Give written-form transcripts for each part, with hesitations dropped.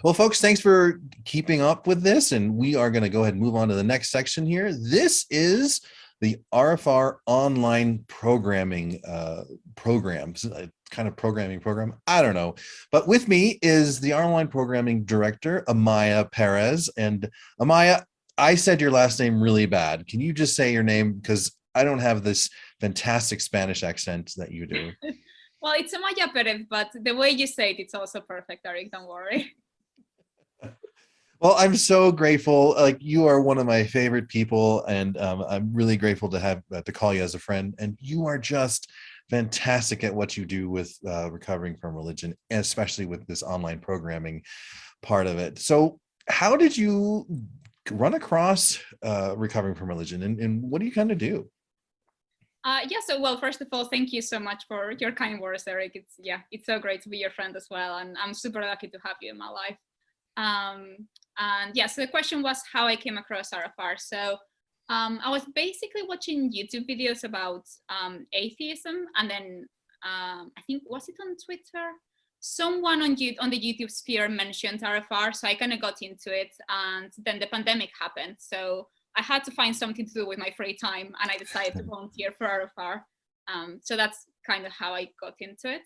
Well, folks, thanks for keeping up with this. And we are going to go ahead and move on to the next section here. This is the RfR online programming programs, kind of programming program. I don't know. But with me is the online programming director, Amaia Perez. And Amaia, I said your last name really bad. Can you just say your name? Because I don't have this fantastic Spanish accent that you do. Well, it's Amaia Perez, but the way you say it, it's also perfect, Eric. Don't worry. Well, I'm so grateful. Like you are one of my favorite people, and I'm really grateful to have to call you as a friend. And you are just fantastic at what you do with recovering from religion, and especially with this online programming part of it. So, how did you run across recovering from religion, and what do you kind of do? Yeah, so well, first of all, thank you so much for your kind words, Eric. It's so great to be your friend as well, and I'm super lucky to have you in my life. And yeah, so the question was how I came across RfR. So I was basically watching YouTube videos about atheism, and then I think, was it on Twitter? Someone on the YouTube sphere mentioned RfR, so I kind of got into it, and then the pandemic happened. So I had to find something to do with my free time, and I decided to volunteer for RfR. So that's kind of how I got into it.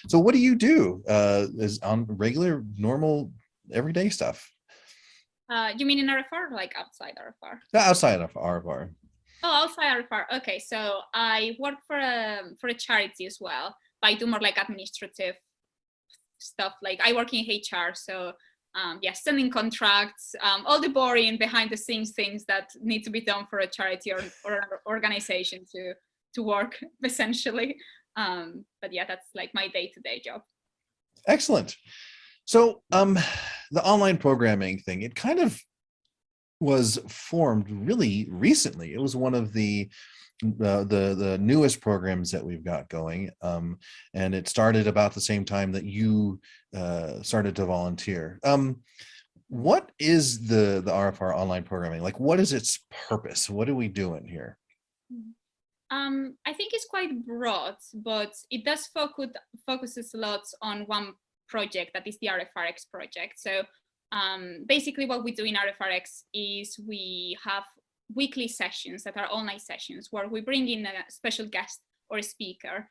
So, what do you do? Is on regular, normal, everyday stuff? You mean in RfR, like outside RfR? Outside of RfR. Oh, outside RfR. Okay, so I work for a charity as well, but I do more like administrative stuff. Like I work in HR, so yeah, sending contracts, all the boring behind the scenes things that need to be done for a charity or an organization to work essentially. But yeah, that's like my day-to-day job. Excellent. So, the online programming thing, it kind of was formed really recently. It was one of the newest programs that we've got going, and it started about the same time that you started to volunteer. What is the RfR online programming like? What is its purpose? What are we doing here? I think it's quite broad, but it does focuses a lot on one project, that is the RfRX project. So basically what we do in RfRX is we have weekly sessions that are online sessions where we bring in a special guest or a speaker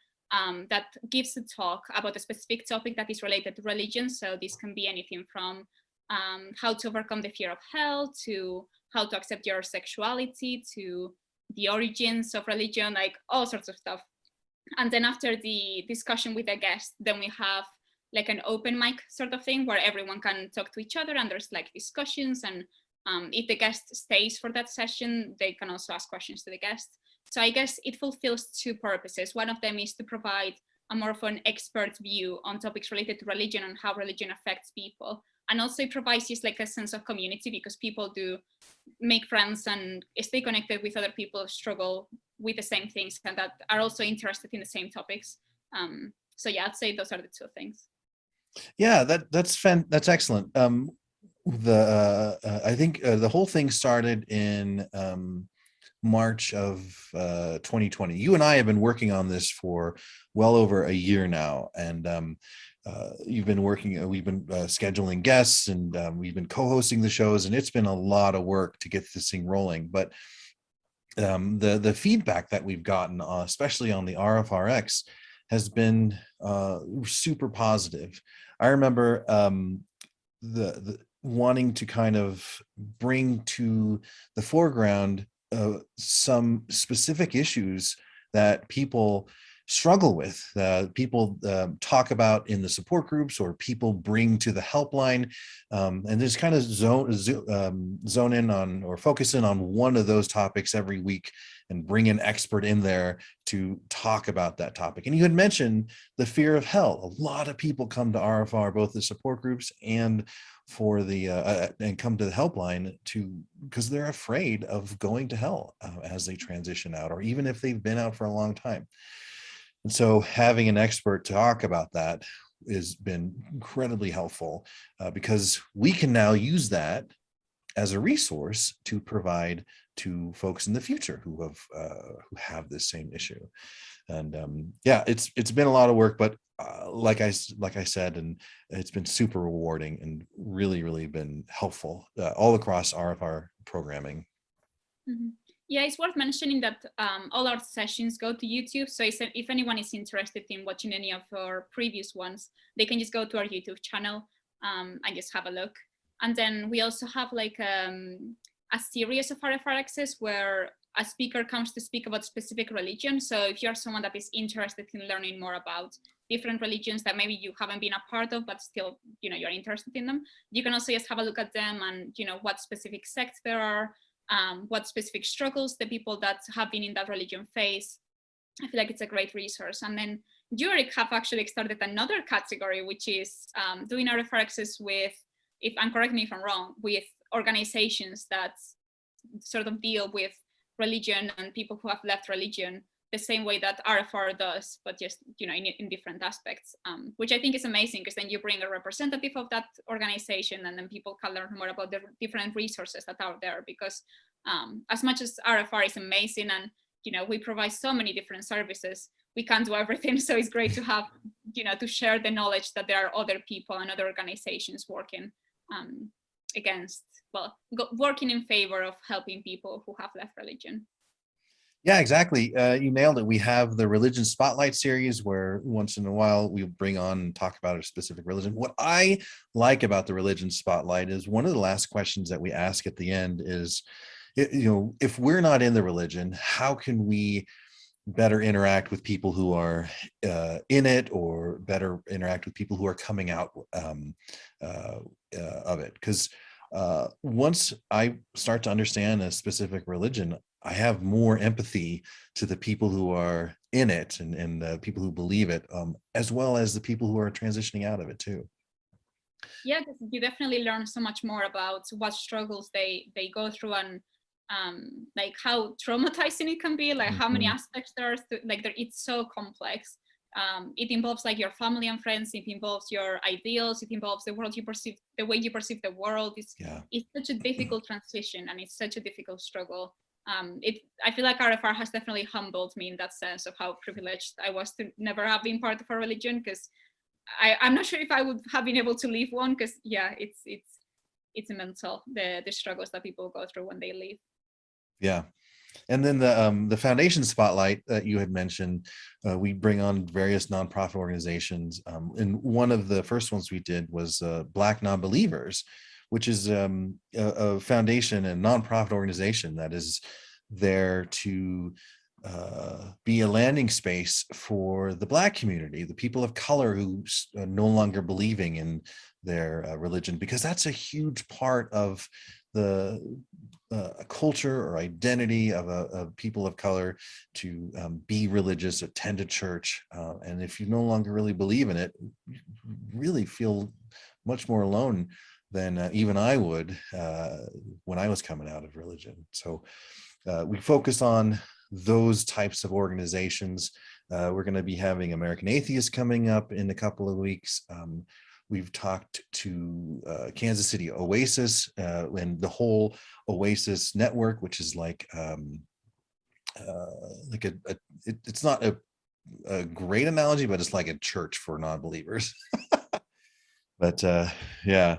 that gives a talk about a specific topic that is related to religion. So this can be anything from how to overcome the fear of hell, to how to accept your sexuality, to the origins of religion, like all sorts of stuff. And then after the discussion with the guest, then we have like an open mic sort of thing where everyone can talk to each other and there's like discussions. And if the guest stays for that session, they can also ask questions to the guest. So I guess it fulfills two purposes. One of them is to provide a more of an expert view on topics related to religion and how religion affects people. And also it provides just like a sense of community, because people do make friends and stay connected with other people who struggle with the same things and that are also interested in the same topics. So yeah, I'd say those are the two things. Yeah, that's excellent. I think the whole thing started in March of 2020. You and I have been working on this for well over a year now, and you've been working. We've been scheduling guests, and we've been co-hosting the shows, and it's been a lot of work to get this thing rolling. But the feedback that we've gotten, especially on the RfRX, has been super positive. I remember the wanting to kind of bring to the foreground some specific issues that people struggle with, people talk about in the support groups, or people bring to the helpline, and just kind of zone in on or focus in on one of those topics every week and bring an expert in there to talk about that topic. And you had mentioned the fear of hell. A lot of people come to RfR, both the support groups and for the and come to the helpline because they're afraid of going to hell as they transition out, or even if they've been out for a long time. And so having an expert talk about that has been incredibly helpful, because we can now use that as a resource to provide to folks in the future who have this same issue. And yeah, it's been a lot of work, but like I said, and it's been super rewarding and really been helpful all across RfR programming. Mhm. Yeah, it's worth mentioning that all our sessions go to YouTube. So if anyone is interested in watching any of our previous ones, they can just go to our YouTube channel and just have a look. And then we also have like a series of RfRXs where a speaker comes to speak about specific religion. So if you're someone that is interested in learning more about different religions that maybe you haven't been a part of, but still, you're interested in them, you can also just have a look at them and, what specific sects there are, what specific struggles the people that have been in that religion face. I feel like it's a great resource. And then Zurich have actually started another category, which is doing RfRXs with, and correct me if I'm wrong, with organizations that sort of deal with religion and people who have left religion the same way that RfR does, but just in different aspects, which I think is amazing, because then you bring a representative of that organization, and then people can learn more about the different resources that are there. Because as much as RfR is amazing, and we provide so many different services, we can't do everything. So it's great to have to share the knowledge that there are other people and other organizations working working in favor of helping people who have left religion. Yeah, exactly. You nailed it. We have the Religion Spotlight series where once in a while we bring on and talk about a specific religion. What I like about the Religion Spotlight is one of the last questions that we ask at the end is, if we're not in the religion, how can we better interact with people who are in it, or better interact with people who are coming out of it? Because once I start to understand a specific religion, I have more empathy to the people who are in it, and people who believe it, as well as the people who are transitioning out of it too. Yeah, you definitely learn so much more about what struggles they go through, and like how traumatizing it can be, like how many aspects there are it's so complex. It involves like your family and friends, it involves your ideals, it involves the world you perceive, the way you perceive the world. It's such a difficult transition, and it's such a difficult struggle. I feel like RfR has definitely humbled me in that sense of how privileged I was to never have been part of a religion, because I'm not sure if I would have been able to leave one, because it's immense, the struggles that people go through when they leave. Yeah. And then the foundation spotlight that you had mentioned, we bring on various nonprofit organizations. And one of the first ones we did was Black Nonbelievers, which is a foundation and nonprofit organization that is there to be a landing space for the Black community, the people of color who are no longer believing in their religion, because that's a huge part of the culture or identity of people of color, to be religious, attend a church. And if you no longer really believe in it, you really feel much more alone than even I would when I was coming out of religion. So we focus on those types of organizations. We're going to be having American Atheists coming up in a couple of weeks. We've talked to Kansas City Oasis and the whole Oasis network, which is like it's not a great analogy, but it's like a church for non-believers. But yeah.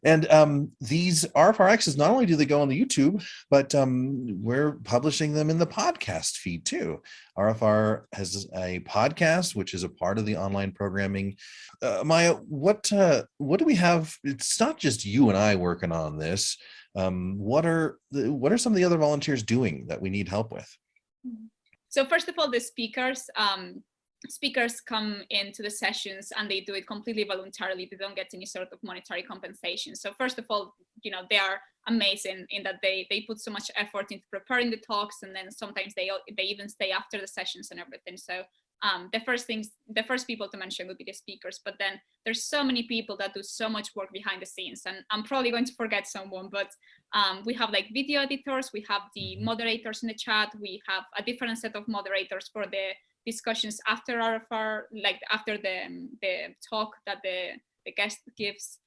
And these RfRXs, not only do they go on the YouTube, but we're publishing them in the podcast feed too. RfR has a podcast, which is a part of the online programming. Maya, what do we have? It's not just you and I working on this. What are some of the other volunteers doing that we need help with? So first of all, the speakers come into the sessions and they do it completely voluntarily. They don't get any sort of monetary compensation. So first of all, they are amazing in that they put so much effort into preparing the talks, and then sometimes they even stay after the sessions and everything. So the first people to mention would be the speakers, but then there's so many people that do so much work behind the scenes, and I'm probably going to forget someone, but we have like video editors, we have the moderators in the chat, we have a different set of moderators for the discussions after RfR, like after the talk that the guest gives.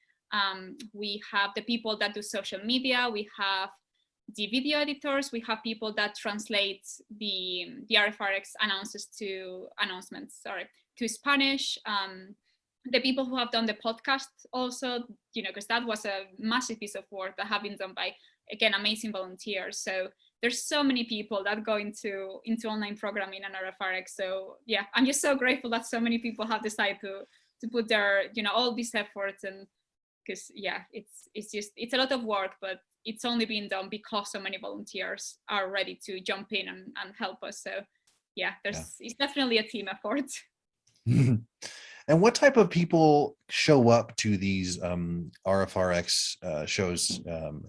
We have the people that do social media. We have the video editors. We have people that translate the RfRX announcements to Spanish. The people who have done the podcast also, because that was a massive piece of work that have been done by, again, amazing volunteers. So there's so many people that go into online programming and RfRX. So yeah, I'm just so grateful that so many people have decided to put their, all these efforts, and because yeah, it's a lot of work, but it's only being done because so many volunteers are ready to jump in and help us. So yeah, it's definitely a team effort. And what type of people show up to these RfRX shows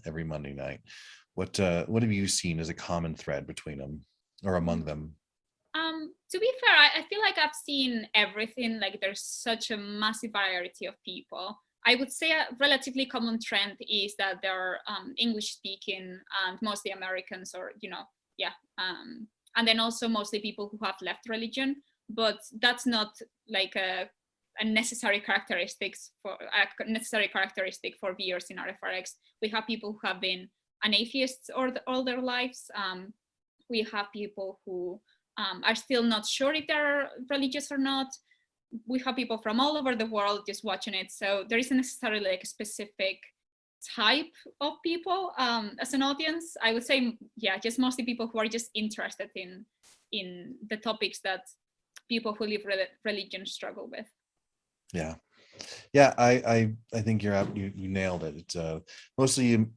every Monday night? What have you seen as a common thread between them or among them? To be fair, I feel like I've seen everything. Like there's such a massive variety of people. I would say a relatively common trend is that they're English speaking and mostly Americans, or and then also mostly people who have left religion. But that's not like a necessary characteristic for viewers in RfRX. We have people who have been an atheist all their lives. We have people who are still not sure if they're religious or not. We have people from all over the world just watching it. So there isn't necessarily like a specific type of people as an audience. I would say, yeah, just mostly people who are just interested in the topics that people who live religion struggle with. Yeah, I think you nailed it. It's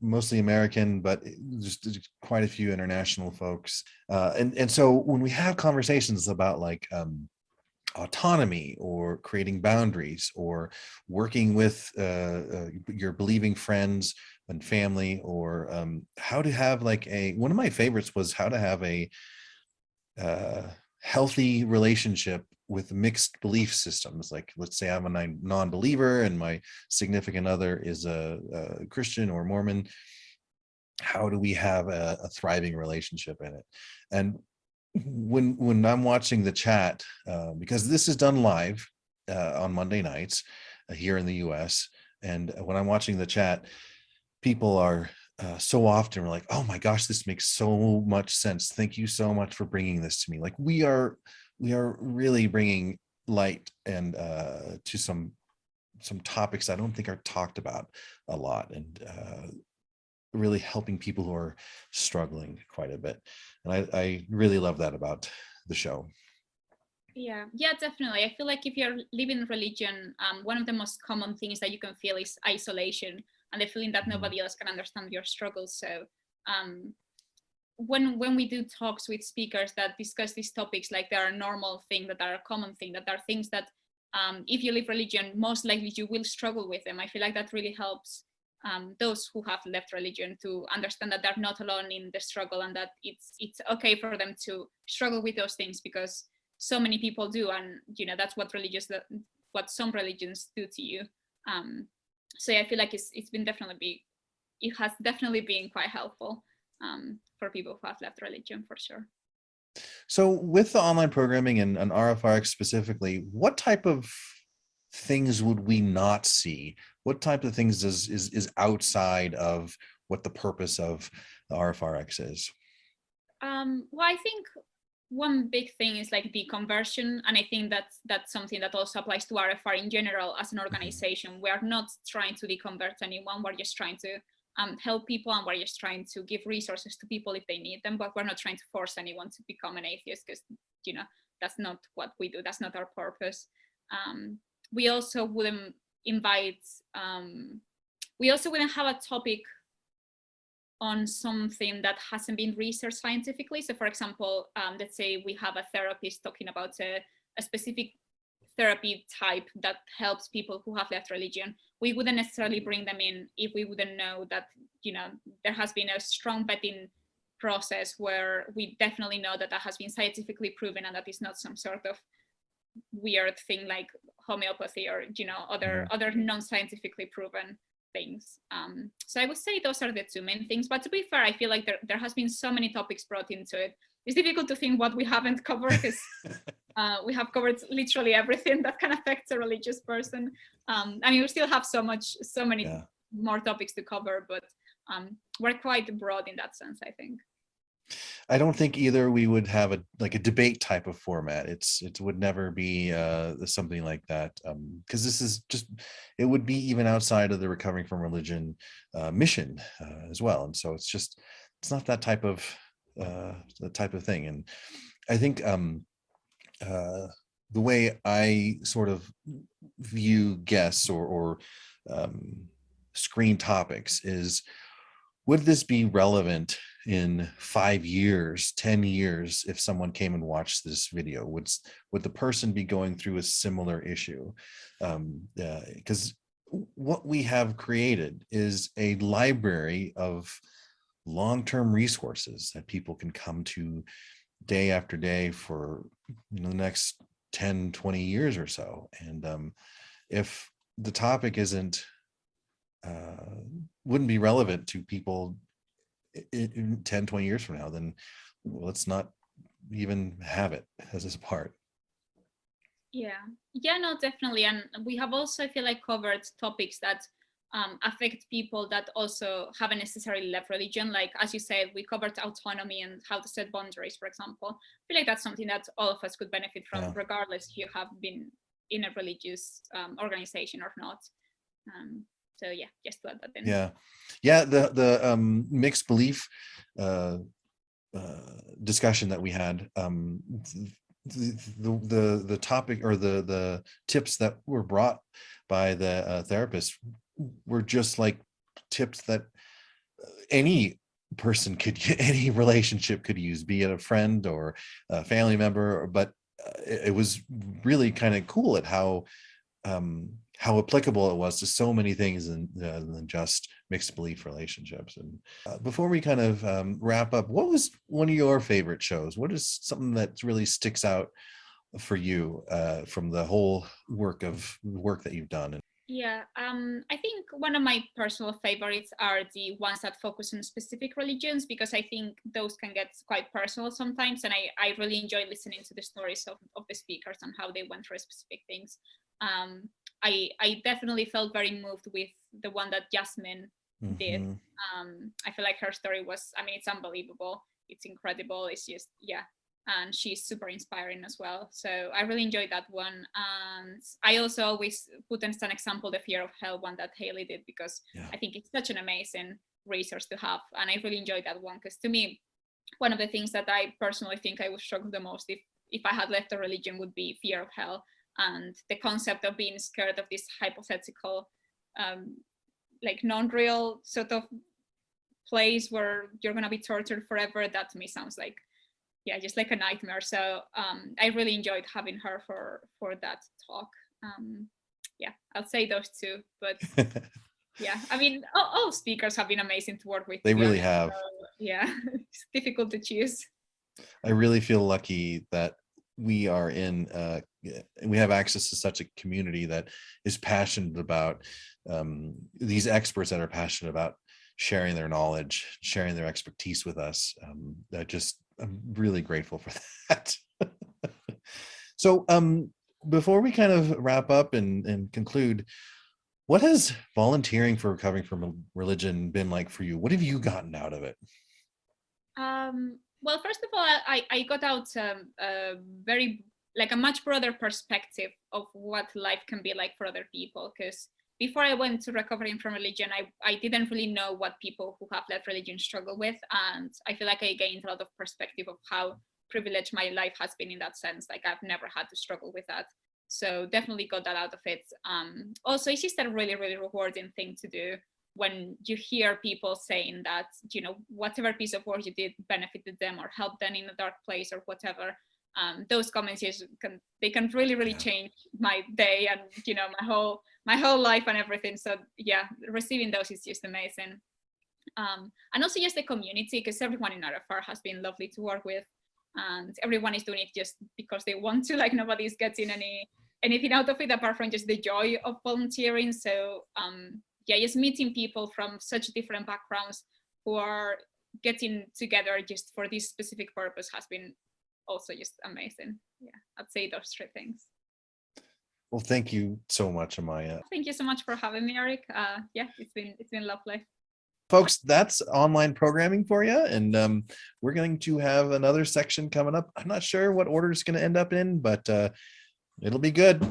mostly American, but just quite a few international folks. And so when we have conversations about like autonomy or creating boundaries or working with your believing friends and family, or how to have like one of my favorites was how to have a healthy relationship with mixed belief systems. Like, let's say I'm a non-believer and my significant other is a Christian or Mormon. How do we have a thriving relationship in it? And when I'm watching the chat, because this is done live on Monday nights here in the US, and when I'm watching the chat, people are so often like, oh my gosh, this makes so much sense. Thank you so much for bringing this to me. Like we are really bringing light and to some topics I don't think are talked about a lot, and really helping people who are struggling quite a bit. And I really love that about the show. Yeah, definitely. I feel like if you're living religion, one of the most common things that you can feel is isolation and the feeling that nobody else can understand your struggles. So when we do talks with speakers that discuss these topics, like they are a normal thing, that are a common thing, that are things that if you live religion, most likely you will struggle with them. I feel like that really helps those who have left religion to understand that they're not alone in the struggle, and that it's okay for them to struggle with those things, because so many people do, and that's what some religions do to you. So yeah, I feel like it has definitely been quite helpful for people who have left religion, for sure. So with the online programming and RfRX specifically, what type of things would we not see? What type of things is outside of what the purpose of the RfRX is? Well, I think one big thing is like the conversion, and I think that's something that also applies to RfR in general as an organization. We are not trying to deconvert anyone. We're just trying to help people, and we're just trying to give resources to people if they need them, but we're not trying to force anyone to become an atheist, because that's not what we do. That's not our purpose. We also wouldn't have a topic on something that hasn't been researched scientifically. So for example, let's say we have a therapist talking about a specific therapy type that helps people who have left religion. We wouldn't necessarily bring them in if we wouldn't know that there has been a strong vetting process where we definitely know that has been scientifically proven, and that is not some sort of weird thing like homeopathy or other non-scientifically proven things. So I would say those are the two main things. But to be fair, I feel like there has been so many topics brought into it. It's difficult to think what we haven't covered, because we have covered literally everything that can affect a religious person. I mean, we still have so many more topics to cover, but we're quite broad in that sense, I think. I don't think either we would have a debate type of format. It would never be something like that, because this is just, it would be even outside of the recovering from religion mission as well. And so it's not that type of thing. And I think the way I sort of view guests or screen topics is, would this be relevant in 5 years, 10 years, if someone came and watched this video? Would the person be going through a similar issue? Because what we have created is a library of long-term resources that people can come to day after day for the next 10, 20 years or so. And if the topic wouldn't be relevant to people in 10, 20 years from now, then let's not even have it as a part. Yeah, no, definitely. And we have also, I feel like, covered topics that affect people that also haven't necessarily left religion. Like, as you said, we covered autonomy and how to set boundaries, for example. I feel like that's something that all of us could benefit from, regardless if you have been in a religious organization or not. So yeah, just to add that in. Yeah. The mixed belief discussion that we had, the topic or the tips that were brought by the therapist were just like tips that any person could, any relationship could use, be it a friend or a family member. But it was really kind of cool at how applicable it was to so many things than just mixed belief relationships. And before we kind of wrap up, what was one of your favorite shows? What is something that really sticks out for you from the whole work that you've done? Yeah, I think one of my personal favorites are the ones that focus on specific religions, because I think those can get quite personal sometimes, and I really enjoy listening to the stories of the speakers and how they went through specific things. I definitely felt very moved with the one that Jasmine did. I feel like her story was, I mean, it's unbelievable. It's incredible. It's just, yeah. And she's super inspiring as well. So I really enjoyed that one. And I also always put as an example the Fear of Hell one that Haley did, because I think it's such an amazing resource to have. And I really enjoyed that one, because to me, one of the things that I personally think I would struggle the most if I had left a religion would be fear of hell. And the concept of being scared of this hypothetical, like non-real sort of place where you're going to be tortured forever, that to me sounds like, yeah, just like a nightmare. So I really enjoyed having her for that talk. Yeah, I'll say those two, but yeah, I mean, all speakers have been amazing to work with. They really have. So, yeah, it's difficult to choose. I really feel lucky that we are we have access to such a community that is passionate about these experts that are passionate about sharing their knowledge, sharing their expertise with us. I'm really grateful for that. So before we kind of wrap up and conclude, what has volunteering for recovering from religion been like for you? What have you gotten out of it? Well, first of all, I got out a much broader perspective of what life can be like for other people. Because before I went to recovering from religion, I didn't really know what people who have left religion struggle with. And I feel like I gained a lot of perspective of how privileged my life has been in that sense. Like, I've never had to struggle with that. So definitely got that out of it. Also, it's just a really, really rewarding thing to do when you hear people saying that, whatever piece of work you did benefited them or helped them in a dark place or whatever. Those comments can really, really change my day and, my whole life and everything. So yeah, receiving those is just amazing. And also just the community, because everyone in RfR has been lovely to work with, and everyone is doing it just because they want to. Like, nobody's getting anything out of it apart from just the joy of volunteering. So yeah, just meeting people from such different backgrounds who are getting together just for this specific purpose has been also just amazing. Yeah, I'd say those three things. Well, thank you so much, Amaia. Thank you so much for having me, Eric. Yeah, it's been lovely. Folks, that's online programming for you. And we're going to have another section coming up. I'm not sure what order it's going to end up in, but it'll be good.